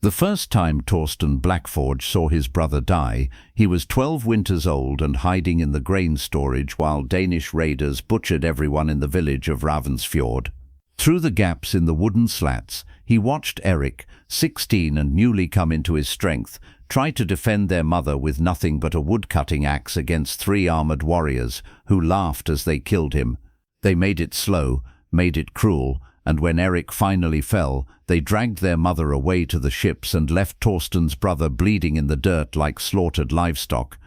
The first time Torsten Blackforge saw his brother die, he was 12 winters old and hiding in the grain storage while Danish raiders butchered everyone in the village of Ravensfjord. Through the gaps in the wooden slats, he watched Erik, 16 and newly come into his strength, try to defend their mother with nothing but a wood-cutting axe against 3 armored warriors, who laughed as they killed him. They made it slow, made it cruel, and when Erik finally fell, they dragged their mother away to the ships and left Torsten's brother bleeding in the dirt like slaughtered livestock.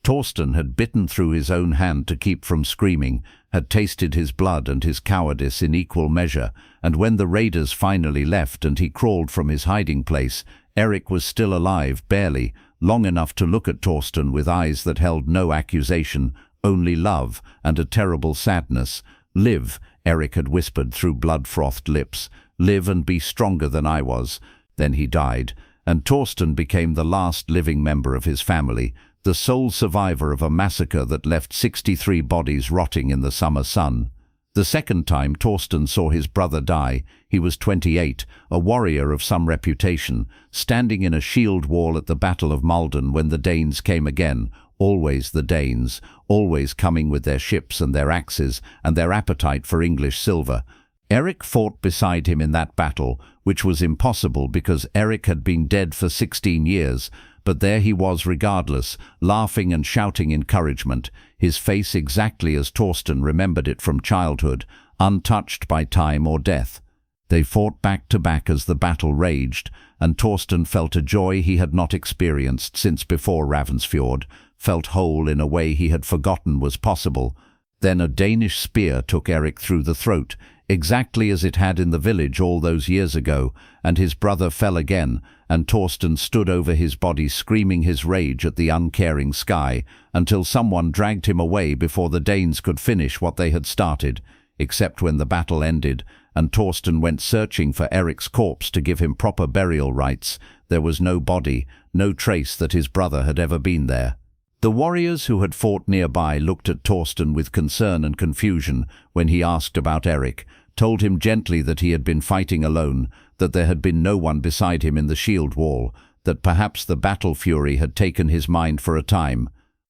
Torsten had bitten through his own hand to keep from screaming, had tasted his blood and his cowardice in equal measure, and when the raiders finally left and he crawled from his hiding place, Erik was still alive, barely, long enough to look at Torsten with eyes that held no accusation, only love and a terrible sadness. "Live," Erik had whispered through blood-frothed lips. "Live and be stronger than I was." Then he died, and Torsten became the last living member of his family, the sole survivor of a massacre that left 63 bodies rotting in the summer sun. The second time Torsten saw his brother die, he was 28, a warrior of some reputation, standing in a shield wall at the Battle of Malden when the Danes came again. Always the Danes, always coming with their ships and their axes and their appetite for English silver. Erik fought beside him in that battle, which was impossible because Erik had been dead for 16 years, but there he was regardless, laughing and shouting encouragement, his face exactly as Torsten remembered it from childhood, untouched by time or death. They fought back to back as the battle raged, and Torsten felt a joy he had not experienced since before Ravensfjord, felt whole in a way he had forgotten was possible. Then a Danish spear took Erik through the throat, exactly as it had in the village all those years ago, and his brother fell again, and Torsten stood over his body screaming his rage at the uncaring sky, until someone dragged him away before the Danes could finish what they had started, except when the battle ended, and Torsten went searching for Erik's corpse to give him proper burial rites. There was no body, no trace that his brother had ever been there. The warriors who had fought nearby looked at Torsten with concern and confusion when he asked about Erik, told him gently that he had been fighting alone, that there had been no one beside him in the shield wall, that perhaps the battle fury had taken his mind for a time.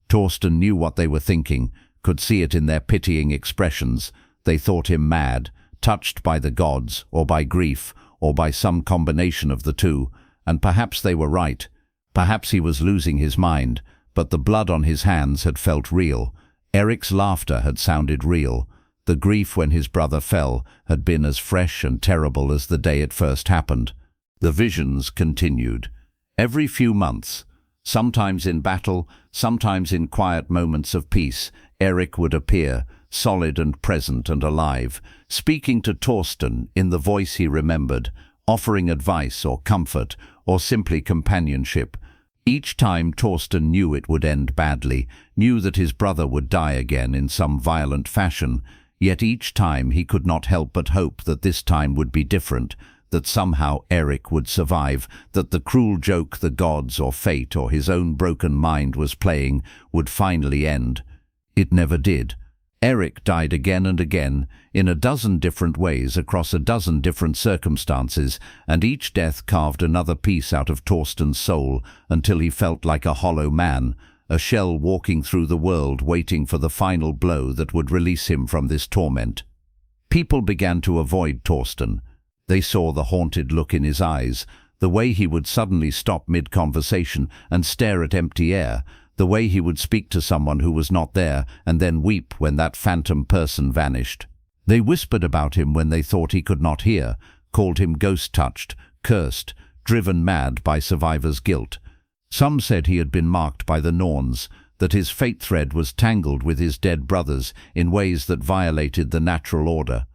Torsten knew what they were thinking, could see it in their pitying expressions. They thought him mad, touched by the gods, or by grief, or by some combination of the two, and perhaps they were right. Perhaps he was losing his mind, but the blood on his hands had felt real. Erik's laughter had sounded real. The grief when his brother fell had been as fresh and terrible as the day it first happened. The visions continued. Every few months, sometimes in battle, sometimes in quiet moments of peace, Erik would appear, solid and present and alive, speaking to Torsten in the voice he remembered, offering advice or comfort or simply companionship. Each time Torsten knew it would end badly, knew that his brother would die again in some violent fashion, yet each time he could not help but hope that this time would be different, that somehow Erik would survive, that the cruel joke the gods or fate or his own broken mind was playing would finally end. It never did. Erik died again and again, in a dozen different ways across a dozen different circumstances, and each death carved another piece out of Torsten's soul until he felt like a hollow man, a shell walking through the world waiting for the final blow that would release him from this torment. People began to avoid Torsten. They saw the haunted look in his eyes, the way he would suddenly stop mid-conversation and stare at empty air, the way he would speak to someone who was not there and then weep when that phantom person vanished. They whispered about him when they thought he could not hear, called him ghost-touched, cursed, driven mad by survivor's guilt. Some said he had been marked by the Norns, that his fate thread was tangled with his dead brothers in ways that violated the natural order.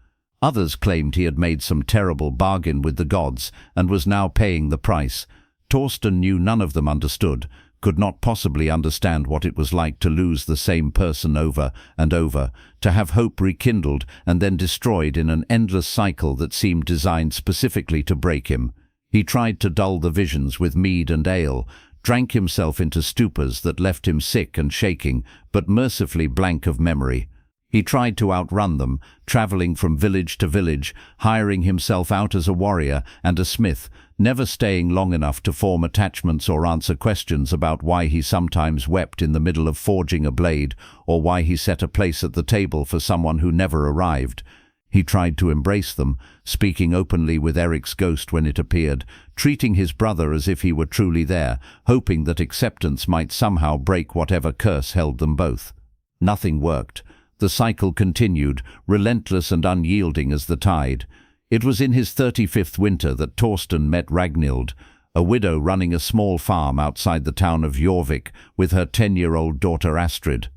Others claimed he had made some terrible bargain with the gods and was now paying the price. Torsten knew none of them understood, could not possibly understand what it was like to lose the same person over and over, to have hope rekindled and then destroyed in an endless cycle that seemed designed specifically to break him. He tried to dull the visions with mead and ale, drank himself into stupors that left him sick and shaking, but mercifully blank of memory. He tried to outrun them, traveling from village to village, hiring himself out as a warrior and a smith, never staying long enough to form attachments or answer questions about why he sometimes wept in the middle of forging a blade, or why he set a place at the table for someone who never arrived. He tried to embrace them, speaking openly with Eric's ghost when it appeared, treating his brother as if he were truly there, hoping that acceptance might somehow break whatever curse held them both. Nothing worked. The cycle continued, relentless and unyielding as the tide. It was in his 35th winter that Torsten met Ragnhild, a widow running a small farm outside the town of Jorvik with her 10-year-old daughter Astrid.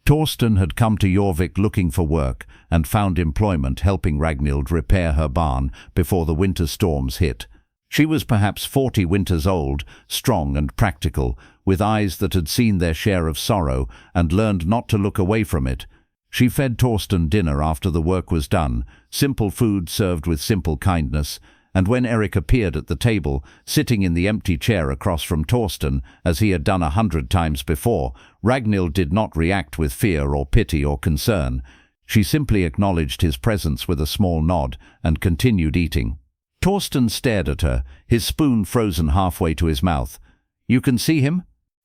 Torsten had come to Jorvik looking for work and found employment helping Ragnhild repair her barn before the winter storms hit. She was perhaps 40 winters old, strong and practical, with eyes that had seen their share of sorrow and learned not to look away from it. She fed Torsten dinner after the work was done, simple food served with simple kindness, and when Eric appeared at the table, sitting in the empty chair across from Torsten, as he had done 100 times before, Ragnhild did not react with fear or pity or concern. She simply acknowledged his presence with a small nod and continued eating. Torsten stared at her, his spoon frozen halfway to his mouth. "You can see him?"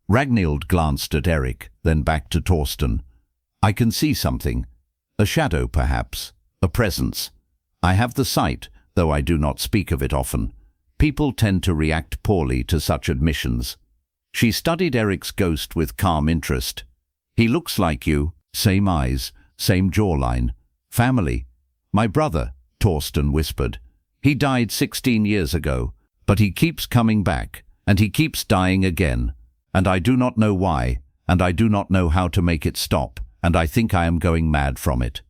Ragnhild glanced at Eric, then back to Torsten. "I can see something. A shadow, perhaps. A presence. I have the sight, though I do not speak of it often. People tend to react poorly to such admissions." She studied Eric's ghost with calm interest. "He looks like you. Same eyes, same jawline. Family." "My brother," Torsten whispered. "He died 16 years ago, but he keeps coming back, and he keeps dying again. And I do not know why, and I do not know how to make it stop, and I think I am going mad from it."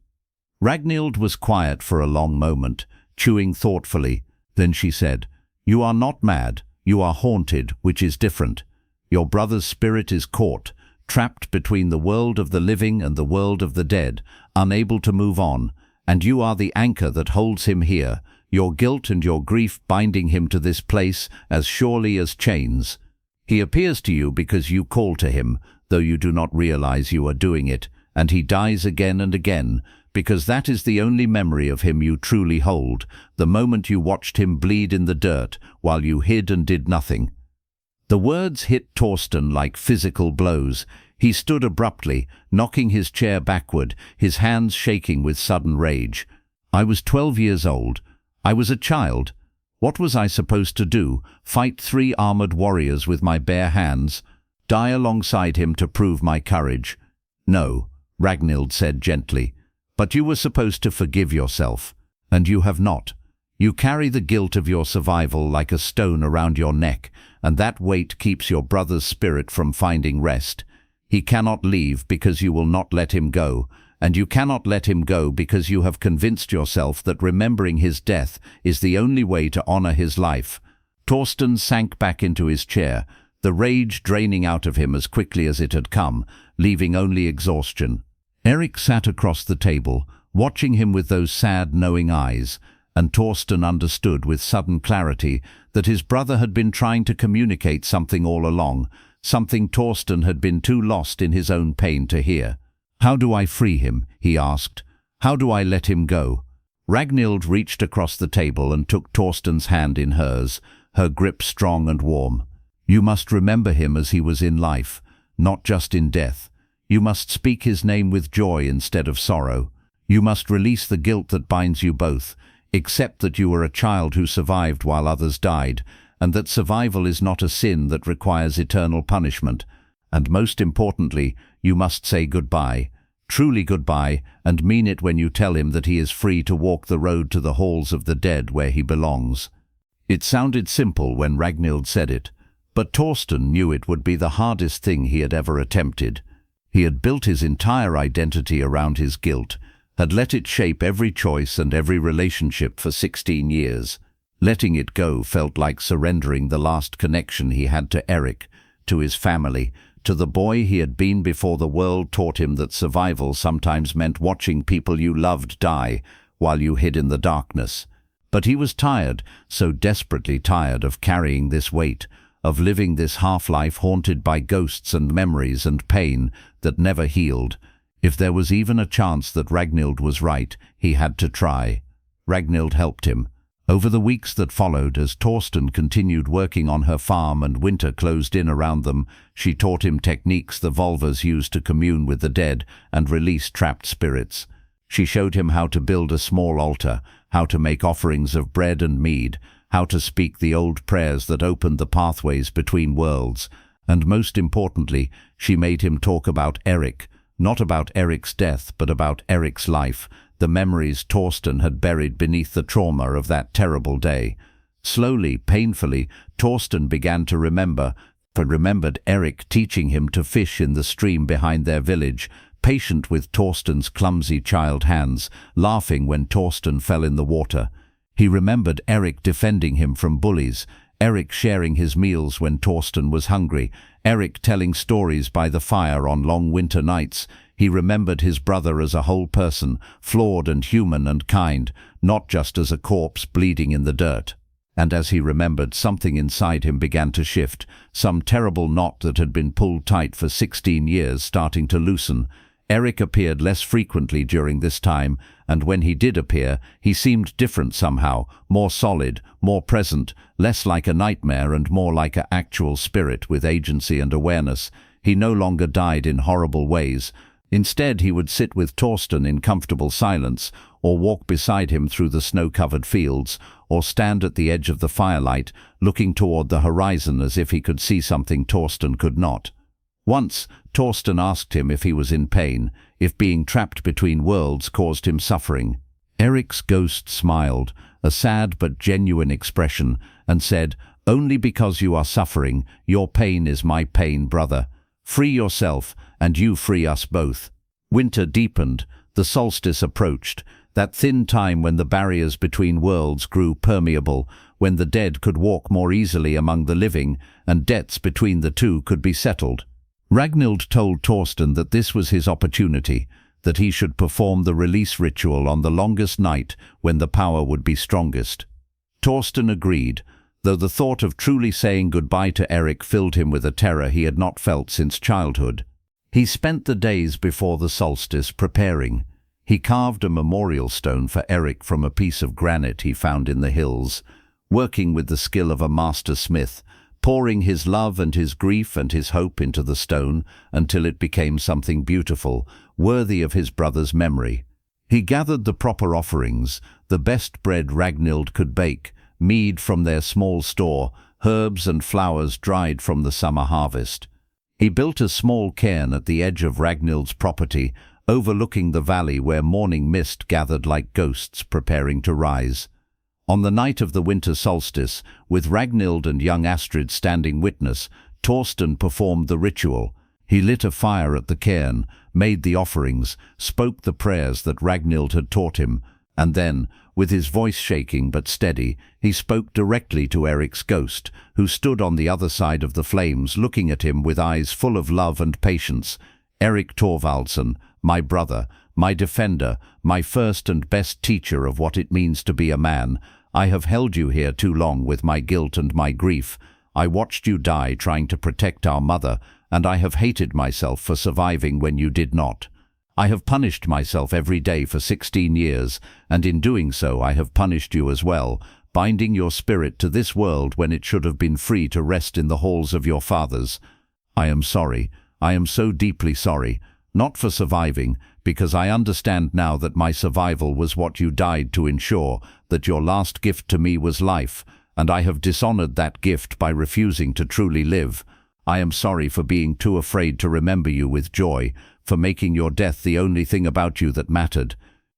Ragnhild was quiet for a long moment, chewing thoughtfully. Then she said, "You are not mad, you are haunted, which is different. Your brother's spirit is caught, trapped between the world of the living and the world of the dead, unable to move on, and you are the anchor that holds him here, your guilt and your grief binding him to this place as surely as chains. He appears to you because you call to him, though you do not realize you are doing it, and he dies again and again, because that is the only memory of him you truly hold, the moment you watched him bleed in the dirt while you hid and did nothing." The words hit Torsten like physical blows. He stood abruptly, knocking his chair backward, his hands shaking with sudden rage. "I was 12 years old. I was a child. What was I supposed to do? Fight 3 armored warriors with my bare hands? Die alongside him to prove my courage?" "No," Ragnhild said gently. "But you were supposed to forgive yourself, and you have not. You carry the guilt of your survival like a stone around your neck, and that weight keeps your brother's spirit from finding rest. He cannot leave because you will not let him go, and you cannot let him go because you have convinced yourself that remembering his death is the only way to honor his life." Torsten sank back into his chair, the rage draining out of him as quickly as it had come, leaving only exhaustion. Eric sat across the table, watching him with those sad, knowing eyes, and Torsten understood with sudden clarity that his brother had been trying to communicate something all along, something Torsten had been too lost in his own pain to hear. "How do I free him?" he asked. "How do I let him go?" Ragnhild reached across the table and took Torsten's hand in hers, her grip strong and warm. "You must remember him as he was in life, not just in death. You must speak his name with joy instead of sorrow. You must release the guilt that binds you both, accept that you were a child who survived while others died, and that survival is not a sin that requires eternal punishment. And most importantly, you must say goodbye, truly goodbye, and mean it when you tell him that he is free to walk the road to the halls of the dead where he belongs." It sounded simple when Ragnhild said it, but Torsten knew it would be the hardest thing he had ever attempted. He had built his entire identity around his guilt, had let it shape every choice and every relationship for 16 years. Letting it go felt like surrendering the last connection he had to Eric, to his family, to the boy he had been before the world taught him that survival sometimes meant watching people you loved die while you hid in the darkness. But he was tired, so desperately tired of carrying this weight, of living this half-life haunted by ghosts and memories and pain that never healed. If there was even a chance that Ragnhild was right, he had to try. Ragnhild helped him. Over the weeks that followed, as Torsten continued working on her farm and winter closed in around them, she taught him techniques the Volvas used to commune with the dead and release trapped spirits. She showed him how to build a small altar, how to make offerings of bread and mead, how to speak the old prayers that opened the pathways between worlds. And most importantly, she made him talk about Erik, not about Erik's death, but about Erik's life, the memories Torsten had buried beneath the trauma of that terrible day. Slowly, painfully, Torsten began to remembered Erik teaching him to fish in the stream behind their village, patient with Torsten's clumsy child hands, laughing when Torsten fell in the water. He remembered Erik defending him from bullies, Erik sharing his meals when Torsten was hungry, Erik telling stories by the fire on long winter nights. He remembered his brother as a whole person, flawed and human and kind, not just as a corpse bleeding in the dirt. And as he remembered, something inside him began to shift, some terrible knot that had been pulled tight for 16 years starting to loosen. Erik appeared less frequently during this time, and when he did appear, he seemed different somehow, more solid, more present, less like a nightmare and more like an actual spirit with agency and awareness. He no longer died in horrible ways. Instead, he would sit with Torsten in comfortable silence, or walk beside him through the snow-covered fields, or stand at the edge of the firelight, looking toward the horizon as if he could see something Torsten could not. Once, Torsten asked him if he was in pain, if being trapped between worlds caused him suffering. Erik's ghost smiled, a sad but genuine expression, and said, "Only because you are suffering, your pain is my pain, brother. Free yourself, and you free us both." Winter deepened, the solstice approached, that thin time when the barriers between worlds grew permeable, when the dead could walk more easily among the living, and debts between the two could be settled. Ragnhild told Torsten that this was his opportunity, that he should perform the release ritual on the longest night when the power would be strongest. Torsten agreed, though the thought of truly saying goodbye to Erik filled him with a terror he had not felt since childhood. He spent the days before the solstice preparing. He carved a memorial stone for Erik from a piece of granite he found in the hills, working with the skill of a master smith, pouring his love and his grief and his hope into the stone until it became something beautiful, worthy of his brother's memory. He gathered the proper offerings, the best bread Ragnhild could bake, mead from their small store, herbs and flowers dried from the summer harvest. He built a small cairn at the edge of Ragnhild's property, overlooking the valley where morning mist gathered like ghosts preparing to rise. On the night of the winter solstice, with Ragnhild and young Astrid standing witness, Torsten performed the ritual. He lit a fire at the cairn, made the offerings, spoke the prayers that Ragnhild had taught him, and then, with his voice shaking but steady, he spoke directly to Erik's ghost, who stood on the other side of the flames looking at him with eyes full of love and patience. "Erik Thorvaldsson, my brother, my defender, my first and best teacher of what it means to be a man, I have held you here too long with my guilt and my grief. I watched you die trying to protect our mother, and I have hated myself for surviving when you did not. I have punished myself every day for 16 years, and in doing so I have punished you as well, binding your spirit to this world when it should have been free to rest in the halls of your fathers. I am sorry. I am so deeply sorry. Not for surviving, because I understand now that my survival was what you died to ensure, that your last gift to me was life, and I have dishonored that gift by refusing to truly live. I am sorry for being too afraid to remember you with joy, for making your death the only thing about you that mattered.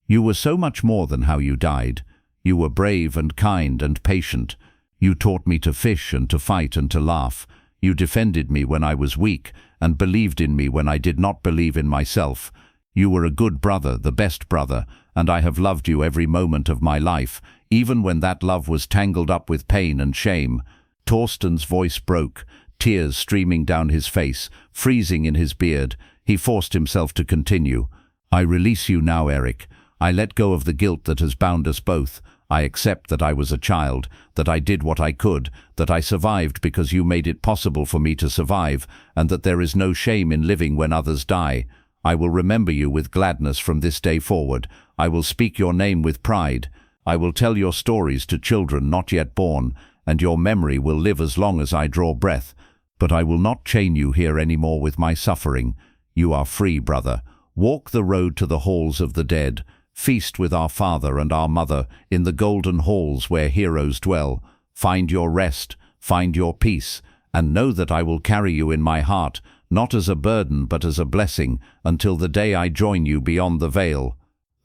You were so much more than how you died. You were brave and kind and patient. You taught me to fish and to fight and to laugh. You defended me when I was weak, and believed in me when I did not believe in myself. You were a good brother, the best brother, and I have loved you every moment of my life, even when that love was tangled up with pain and shame." Torsten's voice broke, tears streaming down his face, freezing in his beard. He forced himself to continue. "I release you now, Erik. I let go of the guilt that has bound us both. I accept that I was a child, that I did what I could, that I survived because you made it possible for me to survive, and that there is no shame in living when others die. I will remember you with gladness from this day forward. I will speak your name with pride. I will tell your stories to children not yet born, and your memory will live as long as I draw breath. But I will not chain you here any more with my suffering. You are free, brother. Walk the road to the halls of the dead. Feast with our father and our mother in the golden halls where heroes dwell. Find your rest, find your peace, and know that I will carry you in my heart, not as a burden but as a blessing, until the day I join you beyond the veil."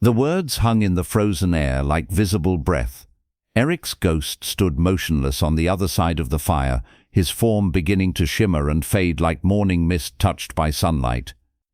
The words hung in the frozen air like visible breath. Eric's ghost stood motionless on the other side of the fire, his form beginning to shimmer and fade like morning mist touched by sunlight.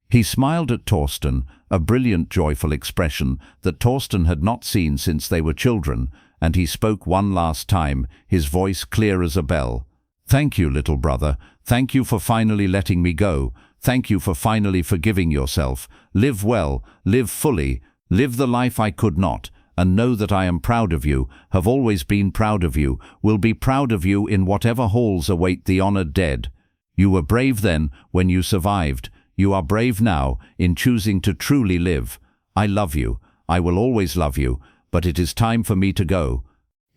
He smiled at Torsten, a brilliant, joyful expression that Torsten had not seen since they were children, and he spoke one last time, his voice clear as a bell. "Thank you, little brother. Thank you for finally letting me go. Thank you for finally forgiving yourself. Live well, live fully, live the life I could not, and know that I am proud of you, have always been proud of you, will be proud of you in whatever halls await the honored dead. You were brave then when you survived. You are brave now in choosing to truly live. I love you. I will always love you, but it is time for me to go."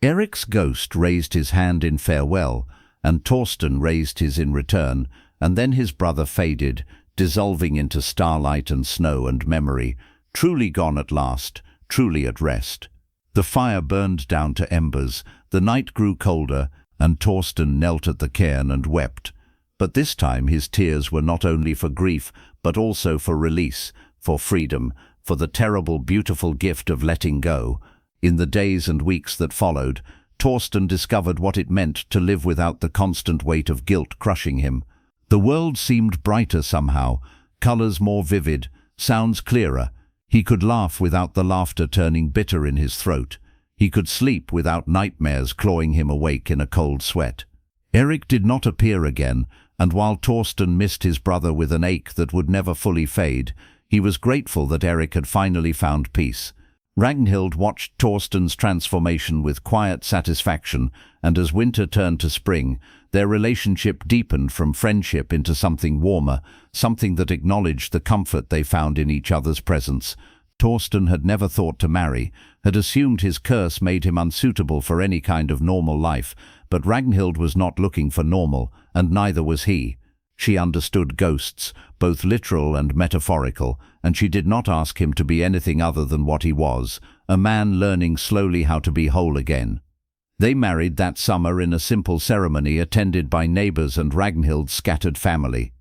Eric's ghost raised his hand in farewell, and Torsten raised his in return, and then his brother faded, dissolving into starlight and snow and memory, truly gone at last, truly at rest. The fire burned down to embers, the night grew colder, and Torsten knelt at the cairn and wept. But this time his tears were not only for grief, but also for release, for freedom, for the terrible, beautiful gift of letting go. In the days and weeks that followed, Torsten discovered what it meant to live without the constant weight of guilt crushing him. The world seemed brighter somehow, colors more vivid, sounds clearer. He could laugh without the laughter turning bitter in his throat. He could sleep without nightmares clawing him awake in a cold sweat. Eric did not appear again, and while Torsten missed his brother with an ache that would never fully fade, he was grateful that Eric had finally found peace. Ragnhild watched Torsten's transformation with quiet satisfaction, and as winter turned to spring, their relationship deepened from friendship into something warmer, something that acknowledged the comfort they found in each other's presence. Torsten had never thought to marry, had assumed his curse made him unsuitable for any kind of normal life, but Ragnhild was not looking for normal, and neither was he. She understood ghosts, both literal and metaphorical, and she did not ask him to be anything other than what he was, a man learning slowly how to be whole again. They married that summer in a simple ceremony attended by neighbors and Ragnhild's scattered family.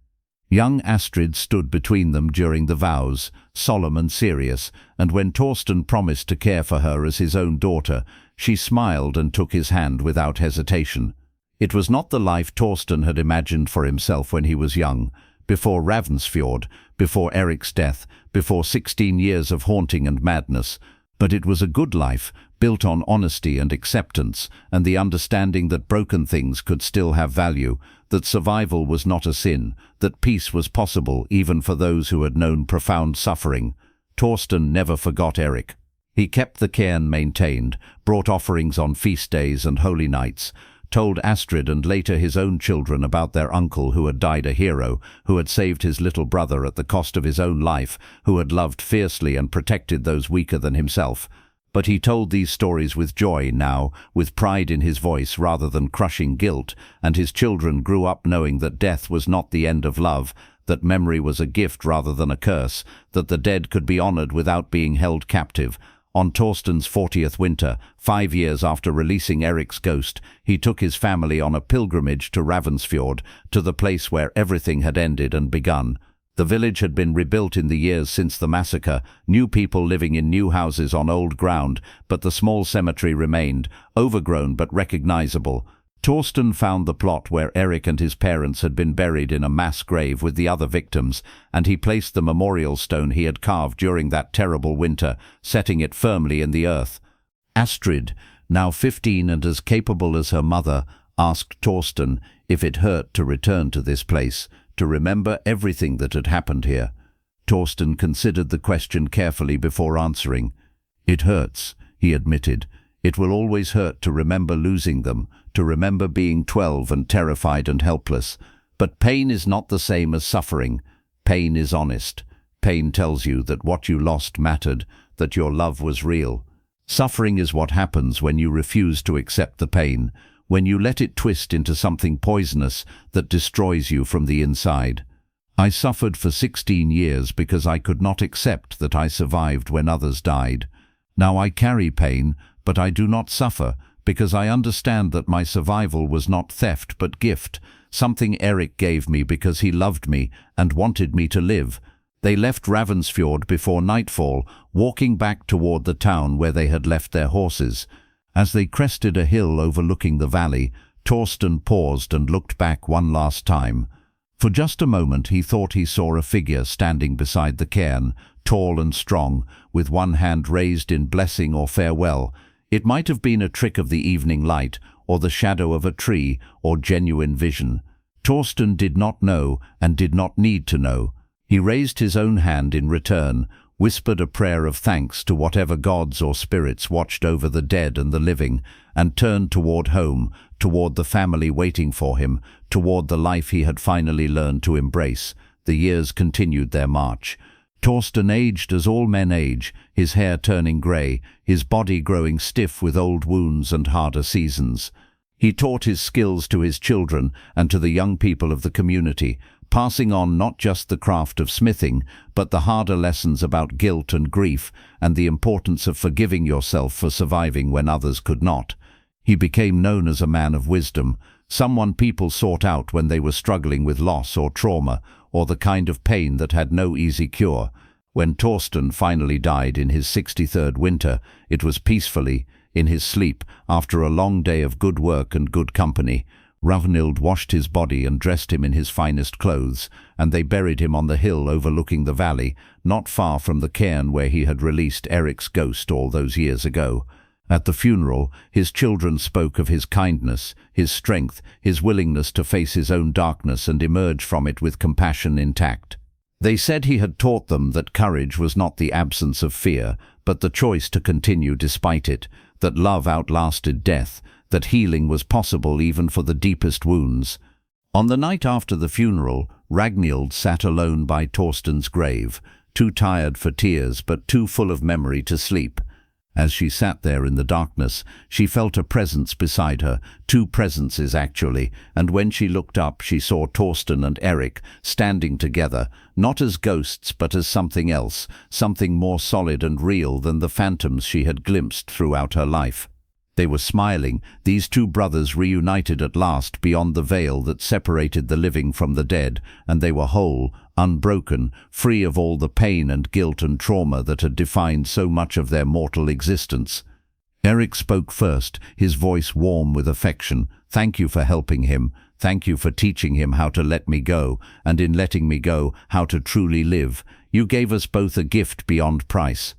Young Astrid stood between them during the vows, solemn and serious, and when Torsten promised to care for her as his own daughter, she smiled and took his hand without hesitation. It was not the life Torsten had imagined for himself when he was young, before Ravensfjord, before Eric's death, before 16 years of haunting and madness, but it was a good life, built on honesty and acceptance, and the understanding that broken things could still have value, that survival was not a sin, that peace was possible even for those who had known profound suffering. Torsten never forgot Eric. He kept the cairn maintained, brought offerings on feast days and holy nights, told Astrid and later his own children about their uncle who had died a hero, who had saved his little brother at the cost of his own life, who had loved fiercely and protected those weaker than himself. But he told these stories with joy now, with pride in his voice rather than crushing guilt, and his children grew up knowing that death was not the end of love, that memory was a gift rather than a curse, that the dead could be honored without being held captive. On Torsten's 40th winter, 5 years after releasing Eric's ghost, he took his family on a pilgrimage to Ravensfjord, to the place where everything had ended and begun. The village had been rebuilt in the years since the massacre, new people living in new houses on old ground, but the small cemetery remained, overgrown but recognizable. Torsten found the plot where Eric and his parents had been buried in a mass grave with the other victims, and he placed the memorial stone he had carved during that terrible winter, setting it firmly in the earth. Astrid, now 15 and as capable as her mother, asked Torsten if it hurt to return to this place, to remember everything that had happened here. Torsten considered the question carefully before answering. "It hurts," he admitted. "It will always hurt to remember losing them, to remember being 12 and terrified and helpless. But pain is not the same as suffering. Pain is honest. Pain tells you that what you lost mattered, that your love was real. Suffering is what happens when you refuse to accept the pain, when you let it twist into something poisonous that destroys you from the inside. I suffered for 16 years because I could not accept that I survived when others died. Now I carry pain, but I do not suffer, because I understand that my survival was not theft but gift, something Eric gave me because he loved me and wanted me to live. They left Ravensfjord before nightfall, walking back toward the town where they had left their horses. As they crested a hill overlooking the valley, Torsten paused and looked back one last time. For just a moment he thought he saw a figure standing beside the cairn, tall and strong, with one hand raised in blessing or farewell. It might have been a trick of the evening light, or the shadow of a tree, or genuine vision. Torsten did not know and did not need to know. He raised his own hand in return, whispered a prayer of thanks to whatever gods or spirits watched over the dead and the living, and turned toward home, toward the family waiting for him, toward the life he had finally learned to embrace. The years continued their march. Torsten aged as all men age, his hair turning grey, his body growing stiff with old wounds and harder seasons. He taught his skills to his children and to the young people of the community, passing on not just the craft of smithing, but the harder lessons about guilt and grief and the importance of forgiving yourself for surviving when others could not. He became known as a man of wisdom, someone people sought out when they were struggling with loss or trauma, or the kind of pain that had no easy cure. When Torsten finally died in his 63rd winter, it was peacefully, in his sleep, after a long day of good work and good company. Ragnhild washed his body and dressed him in his finest clothes, and they buried him on the hill overlooking the valley, not far from the cairn where he had released Eric's ghost all those years ago. At the funeral, his children spoke of his kindness, his strength, his willingness to face his own darkness and emerge from it with compassion intact. They said he had taught them that courage was not the absence of fear, but the choice to continue despite it, that love outlasted death, that healing was possible even for the deepest wounds. On the night after the funeral, Ragnhild sat alone by Torsten's grave, too tired for tears but too full of memory to sleep. As she sat there in the darkness, she felt a presence beside her, two presences actually, and when she looked up she saw Torsten and Eric standing together, not as ghosts but as something else, something more solid and real than the phantoms she had glimpsed throughout her life. They were smiling, these two brothers reunited at last beyond the veil that separated the living from the dead, and they were whole, unbroken, free of all the pain and guilt and trauma that had defined so much of their mortal existence. Eric spoke first, his voice warm with affection. "Thank you for helping him. Thank you for teaching him how to let me go, and in letting me go, how to truly live. You gave us both a gift beyond price."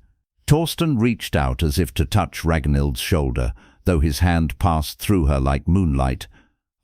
Torsten reached out as if to touch Ragnhild's shoulder, though his hand passed through her like moonlight.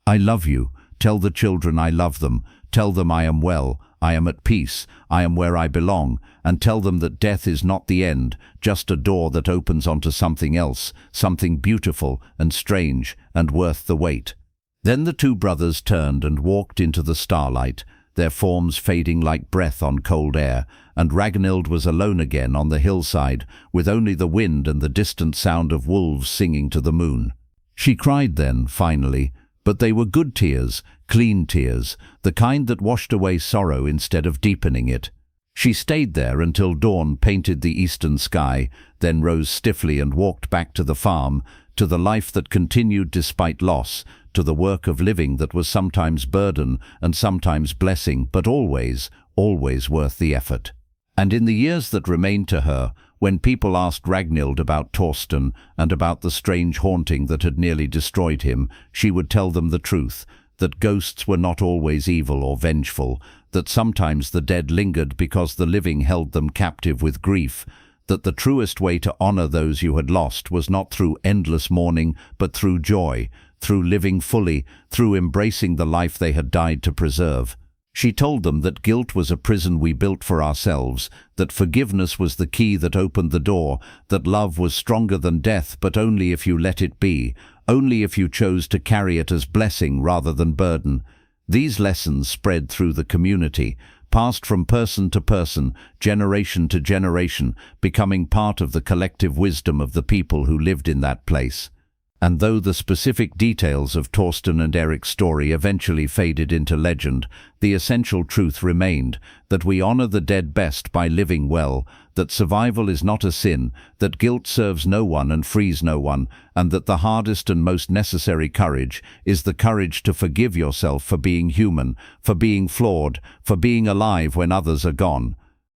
"I love you. Tell the children I love them. Tell them I am well, I am at peace, I am where I belong, and tell them that death is not the end, just a door that opens onto something else, something beautiful and strange and worth the wait." Then the two brothers turned and walked into the starlight, their forms fading like breath on cold air, and Ragnhild was alone again on the hillside, with only the wind and the distant sound of wolves singing to the moon. She cried then, finally, but they were good tears, clean tears, the kind that washed away sorrow instead of deepening it. She stayed there until dawn painted the eastern sky, then rose stiffly and walked back to the farm, to the life that continued despite loss, to the work of living that was sometimes burden and sometimes blessing, but always, always worth the effort. And in the years that remained to her, when people asked Ragnhild about Torsten and about the strange haunting that had nearly destroyed him, she would tell them the truth, that ghosts were not always evil or vengeful, that sometimes the dead lingered because the living held them captive with grief, that the truest way to honor those you had lost was not through endless mourning, but through joy, through living fully, through embracing the life they had died to preserve. She told them that guilt was a prison we built for ourselves, that forgiveness was the key that opened the door, that love was stronger than death, but only if you let it be, only if you chose to carry it as blessing rather than burden. These lessons spread through the community, passed from person to person, generation to generation, becoming part of the collective wisdom of the people who lived in that place. And though the specific details of Torsten and Eric's story eventually faded into legend, the essential truth remained that we honor the dead best by living well, that survival is not a sin, that guilt serves no one and frees no one, and that the hardest and most necessary courage is the courage to forgive yourself for being human, for being flawed, for being alive when others are gone.